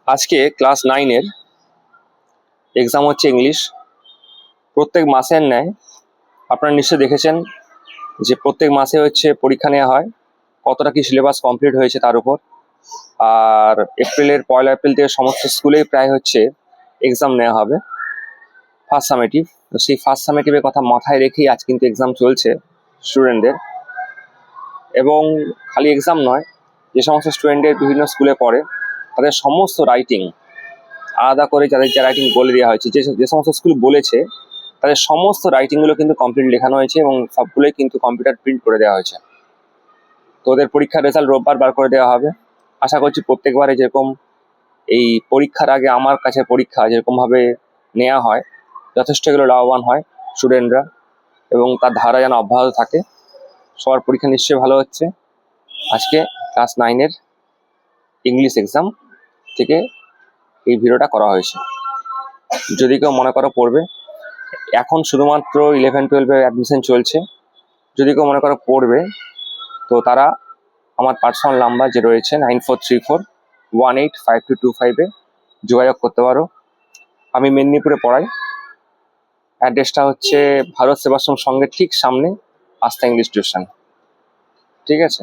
আজকে class 9-এর exam হচ্ছে English. প্রত্যেক মাসের ন্যায় আপনারা নিশ্চয়ই দেখেছেন যে প্রত্যেক মাসে হচ্ছে পরীক্ষা নেওয়া হয়, কতটা কি সিলেবাস কমপ্লিট হয়েছে তার উপর। আর এপ্রিলের 1 এপ্রিল থেকে সমস্ত স্কুলেই প্রায় হচ্ছে এক্সাম নেওয়া হবে ফার্স্ট সামেটিভ। তো সেই ফার্স্ট সামেটিভের কথা মাথায় রেখেই আজ কিন্তু এক্সাম চলছে স্টুডেন্টদের। এবং খালি এক্সাম নয়, যে সমস্ত স্টুডেন্টের বিভিন্ন স্কুলে পড়ে তাদের সমস্ত রাইটিং আলাদা করে যাদের যে রাইটিং বলে দেওয়া হয়েছে, যে সমস্ত স্কুল বলেছে তাদের সমস্ত রাইটিংগুলো কিন্তু কমপ্লিট লেখানো হয়েছে এবং সবগুলোই কিন্তু কম্পিউটার প্রিন্ট করে দেওয়া হয়েছে। তো ওদের পরীক্ষার রেজাল্ট রোববার বার করে দেওয়া হবে। আশা করছি প্রত্যেকবারে যেরকম এই পরীক্ষার আগে আমার কাছে পরীক্ষা যেরকমভাবে নেওয়া হয়, যথেষ্ট এগুলো লাভবান হয় স্টুডেন্টরা এবং তার ধারা যেন অব্যাহত থাকে। সবার পরীক্ষা নিশ্চয়ই ভালো হচ্ছে। আজকে ক্লাস 9-এর ইংলিশ এক্সাম থেকে এই ভিডিওটা করা হয়েছে। যদি কেউ মনে করো পড়বে, এখন শুধুমাত্র 11-12-এর অ্যাডমিশন চলছে, যদি কেউ মনে করো পড়বে তো তারা আমার পার্সোনাল নাম্বার যে রয়েছে 9434185225-এ যোগাযোগ করতে পারো। আমি মেদিনীপুরে পড়াই। অ্যাড্রেসটা হচ্ছে ভারত সেবাশ্রম সঙ্গে ঠিক সামনে আস্থা ইংলিশ টিউশন। ঠিক আছে।